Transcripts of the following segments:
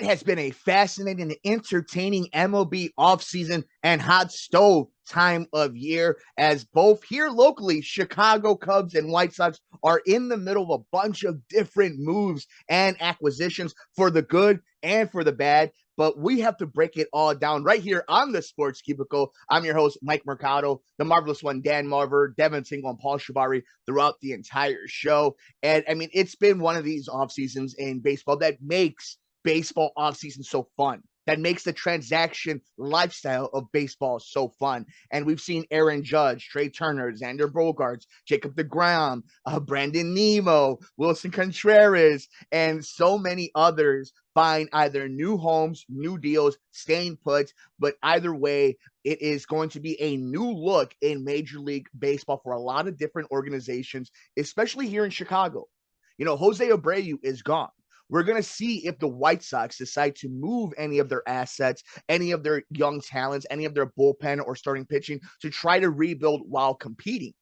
It has been a fascinating and entertaining MLB offseason and hot stove time of year, as both here locally, Chicago Cubs and White Sox are in the middle of a bunch of different moves and acquisitions for the good and for the bad. But we have to break it all down right here on the Sports Cubicle. I'm your host, Mike Mercado, the marvelous one, Dan Marver, Devin Tingle, and Paul Chivari throughout the entire show. And I mean, it's been one of these off seasons in baseball that makes baseball offseason so fun, that makes the transaction lifestyle of baseball so fun. And we've seen Aaron Judge, Trey Turner, Xander Bogaerts, Jacob deGrom, Brandon Nimmo, Willson Contreras, and so many others find either new homes, new deals, staying put. But either way, it is going to be a new look in Major League Baseball for a lot of different organizations, especially here in Chicago. You know, Jose Abreu is gone. We're going to see if the White Sox decide to move any of their assets, any of their young talents, any of their bullpen or starting pitching to try to rebuild while competing.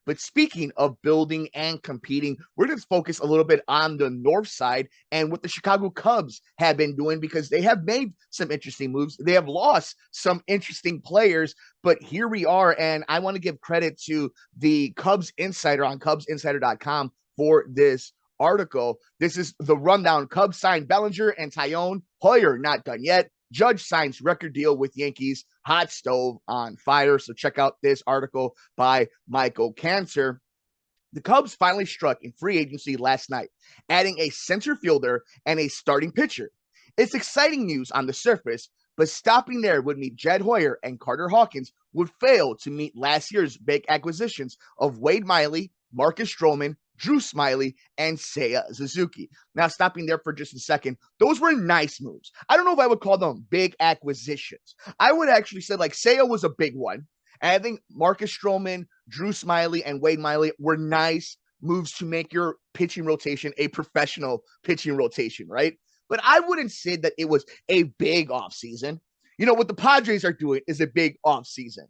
But speaking of building and competing, we're going to focus a little bit on the north side and what the Chicago Cubs have been doing, because they have made some interesting moves. They have lost some interesting players, but here we are. And I want to give credit to the Cubs Insider on CubsInsider.com for this article. This is the rundown. Cubs signed Bellinger and Taillon. Hoyer not done yet. Judge signs record deal with Yankees. Hot stove on fire. So check out this article by Michael Cantor. The Cubs finally struck in free agency last night, adding a center fielder and a starting pitcher. It's exciting news on the surface, but stopping there would mean Jed Hoyer and Carter Hawkins would fail to meet last year's big acquisitions of Wade Miley, Marcus Stroman, Drew Smyly, and Seiya Suzuki. Now, stopping there for just a second, those were nice moves. I don't know if I would call them big acquisitions. I would actually say like Seiya was a big one. And I think Marcus Stroman, Drew Smyly, and Wade Miley were nice moves to make your pitching rotation a professional pitching rotation, right? But I wouldn't say that it was a big offseason. You know, what the Padres are doing is a big offseason.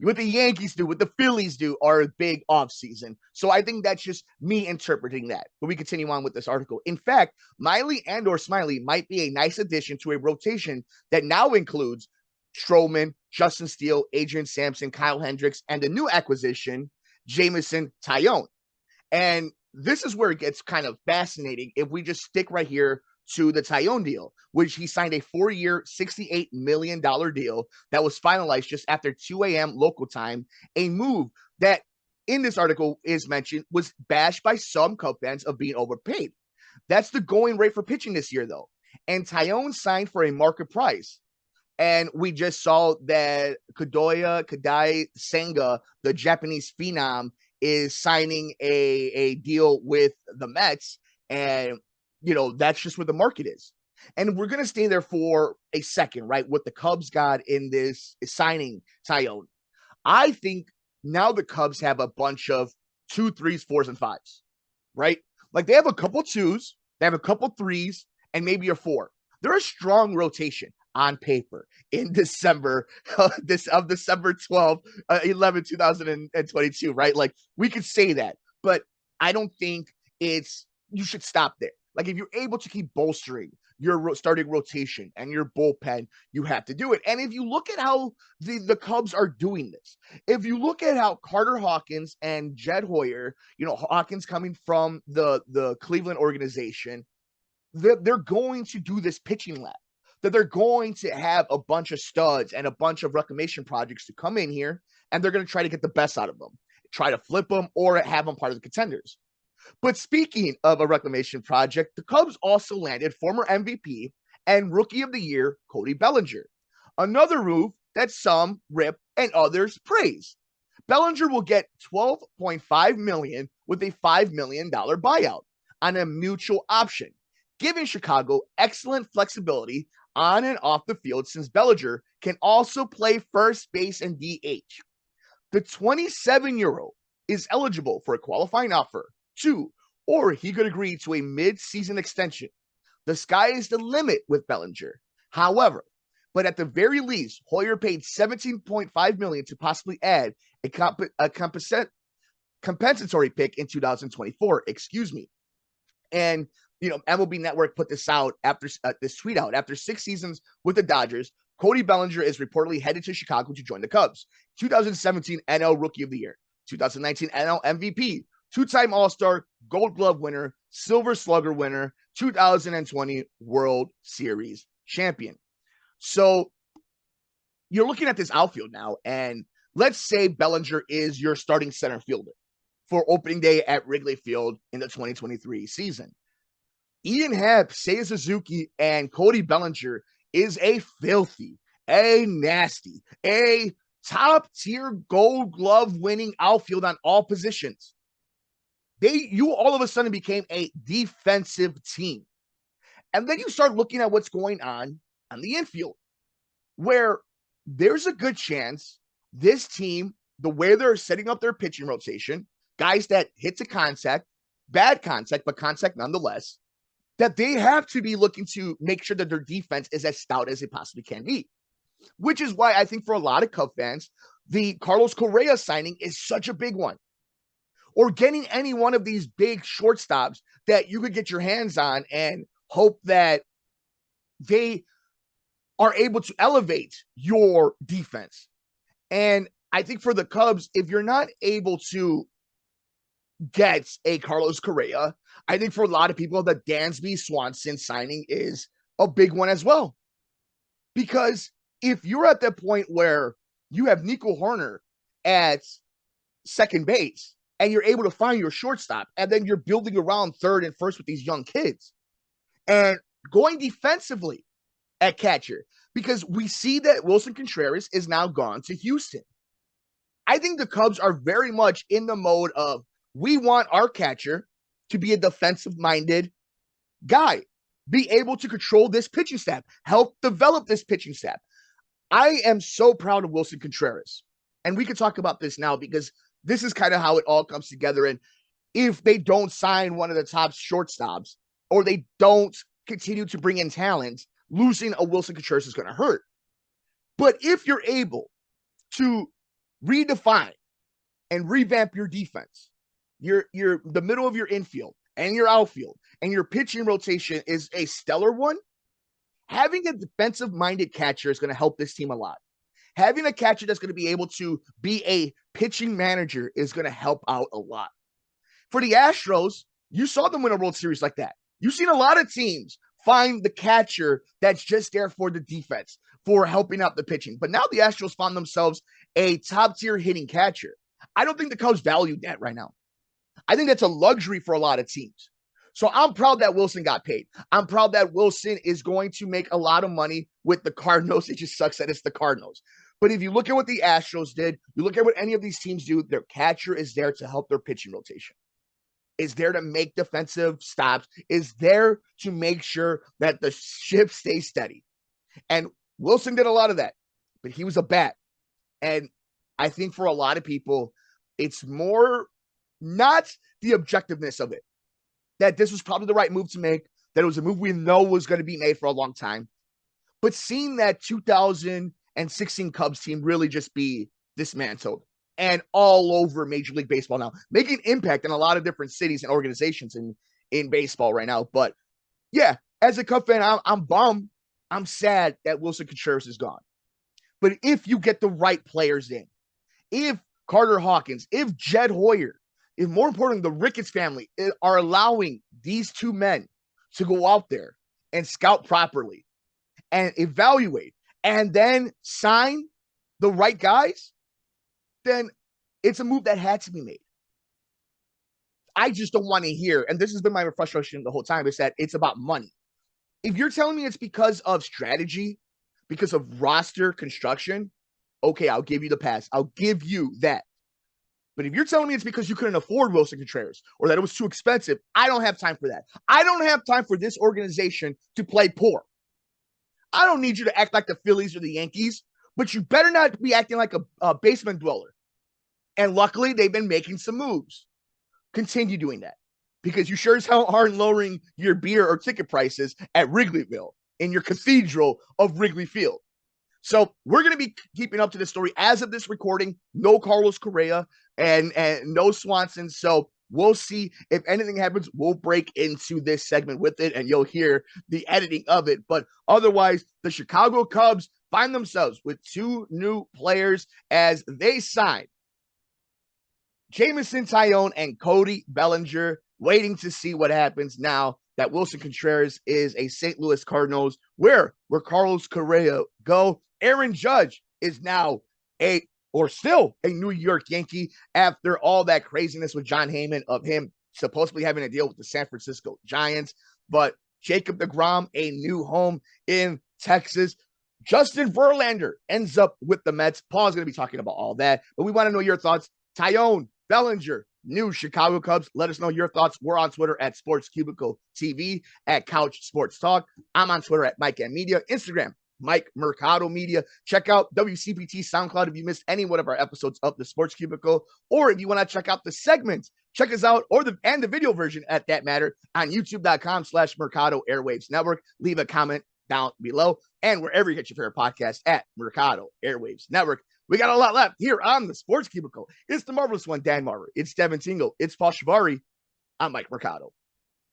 What the Yankees do, what the Phillies do are a big offseason. So I think that's just me interpreting that. But we continue on with this article. In fact, Miley and or Smyly might be a nice addition to a rotation that now includes Stroman, Justin Steele, Adrian Sampson, Kyle Hendricks, and the new acquisition, Jameson Taillon. And this is where it gets kind of fascinating if we just stick right here to the Taillon deal, which he signed a 4-year, $68 million deal that was finalized just after 2 a.m. local time, a move that in this article is mentioned was bashed by some Cub fans of being overpaid. That's the going rate for pitching this year, though. And Taillon signed for a market price. And we just saw that Kadai Senga, the Japanese phenom, is signing a deal with the Mets. And you know, that's just where the market is. And we're going to stay there for a second, right? What the Cubs got in this is signing Taillon. I think now the Cubs have a bunch of 2, 3s, 4s, and 5s, right? Like they have a couple 2s, they have a couple 3s, and maybe a 4. They're a strong rotation on paper in December, December 12th, 11, 2022, right? Like we could say that, but I don't think you should stop there. Like if you're able to keep bolstering your starting rotation and your bullpen, you have to do it. And if you look at how the Cubs are doing this, if you look at how Carter Hawkins and Jed Hoyer, you know, Hawkins coming from the Cleveland organization, they're going to do this pitching lab, that they're going to have a bunch of studs and a bunch of reclamation projects to come in here, and they're going to try to get the best out of them, try to flip them or have them part of the contenders. But speaking of a reclamation project, the Cubs also landed former MVP and Rookie of the Year, Cody Bellinger. Another move that some rip and others praise. Bellinger will get $12.5 million with a $5 million buyout on a mutual option, giving Chicago excellent flexibility on and off the field since Bellinger can also play first base and DH. The 27-year-old is eligible for a qualifying offer, or he could agree to a mid-season extension. The sky is the limit with Bellinger. However, but at the very least, Hoyer paid $17.5 million to possibly add a compensatory pick in 2024. And MLB Network put this out after this tweet out. After 6 seasons with the Dodgers, Cody Bellinger is reportedly headed to Chicago to join the Cubs. 2017 NL Rookie of the Year, 2019 NL MVP, 2-time All-Star, Gold Glove winner, Silver Slugger winner, 2020 World Series champion. So you're looking at this outfield now, and let's say Bellinger is your starting center fielder for opening day at Wrigley Field in the 2023 season. Ian Happ, Seiya Suzuki, and Cody Bellinger is a filthy, a nasty, a top-tier Gold Glove winning outfield on all positions. You all of a sudden became a defensive team. And then you start looking at what's going on the infield, where there's a good chance this team, the way they're setting up their pitching rotation, guys that hit to contact, bad contact, but contact nonetheless, that they have to be looking to make sure that their defense is as stout as it possibly can be. Which is why I think for a lot of Cub fans, the Carlos Correa signing is such a big one. Or getting any one of these big shortstops that you could get your hands on and hope that they are able to elevate your defense. And I think for the Cubs, if you're not able to get a Carlos Correa, I think for a lot of people, the Dansby Swanson signing is a big one as well. Because if you're at that point where you have Nico Hoerner at second base and you're able to find your shortstop, and then you're building around third and first with these young kids and going defensively at catcher, because we see that Willson Contreras is now gone to Houston. I think the Cubs are very much in the mode of, we want our catcher to be a defensive-minded guy, be able to control this pitching staff, help develop this pitching staff. I am so proud of Willson Contreras. And we can talk about this now because this is kind of how it all comes together. And if they don't sign one of the top shortstops, or they don't continue to bring in talent, losing a Willson Contreras is going to hurt. But if you're able to redefine and revamp your defense, the middle of your infield and your outfield, and your pitching rotation is a stellar one, having a defensive-minded catcher is going to help this team a lot. Having a catcher that's going to be able to be a pitching manager is going to help out a lot. For the Astros, you saw them win a World Series like that. You've seen a lot of teams find the catcher that's just there for the defense, for helping out the pitching. But now the Astros found themselves a top-tier hitting catcher. I don't think the Cubs value that right now. I think that's a luxury for a lot of teams. So I'm proud that Willson got paid. I'm proud that Willson is going to make a lot of money with the Cardinals. It just sucks that it's the Cardinals. But if you look at what the Astros did, you look at what any of these teams do, their catcher is there to help their pitching rotation, is there to make defensive stops, is there to make sure that the ship stays steady. And Willson did a lot of that, but he was a bat. And I think for a lot of people, it's more not the objectiveness of it, that this was probably the right move to make, that it was a move we know was going to be made for a long time. But seeing that 2016 Cubs team really just be dismantled and all over Major League Baseball now, making impact in a lot of different cities and organizations in baseball right now. But yeah, as a Cub fan, I'm bummed. I'm sad that Willson Contreras is gone. But if you get the right players in, if Carter Hawkins, if Jed Hoyer, if more importantly, the Ricketts family are allowing these two men to go out there and scout properly and evaluate and then sign the right guys, then it's a move that had to be made. I just don't want to hear, and this has been my frustration the whole time, is that it's about money. If you're telling me it's because of strategy, because of roster construction, okay, I'll give you the pass. I'll give you that. But if you're telling me it's because you couldn't afford Willson Contreras or that it was too expensive, I don't have time for that. I don't have time for this organization to play poor. I don't need you to act like the Phillies or the Yankees, but you better not be acting like a basement dweller. And luckily, they've been making some moves. Continue doing that, because you sure as hell aren't lowering your beer or ticket prices at Wrigleyville in your cathedral of Wrigley Field. So we're going to be keeping up to this story. As of this recording, no Carlos Correa and no Swanson. So We'll see if anything happens. We'll break into this segment with it, and you'll hear the editing of it. But otherwise, the Chicago Cubs find themselves with 2 new players as they sign Jameson Taillon and Cody Bellinger, waiting to see what happens now that Willson Contreras is a St. Louis Cardinals. Where Carlos Correa go? Aaron Judge is now still a New York Yankee after all that craziness with John Heyman of him supposedly having a deal with the San Francisco Giants. But Jacob deGrom, a new home in Texas. Justin Verlander ends up with the Mets. Paul's going to be talking about all that, but we want to know your thoughts. Taillon, Bellinger, new Chicago Cubs. Let us know your thoughts. We're on Twitter at Sports Cubicle TV, at Couch Sports Talk. I'm on Twitter at Mike M Media, Instagram, Mike Mercado Media. Check out WCPT SoundCloud if you missed any one of our episodes of the Sports Cubicle, or if you want to check out the segments, check us out, and the video version at that matter on youtube.com/Mercado Airwaves Network. Leave a comment down below, and wherever you get your favorite podcast at Mercado Airwaves Network. We got a lot left here on the Sports Cubicle. It's the marvelous one, Dan Marver. It's Devin Tingle. It's Paul Chivari. I'm Mike Mercado.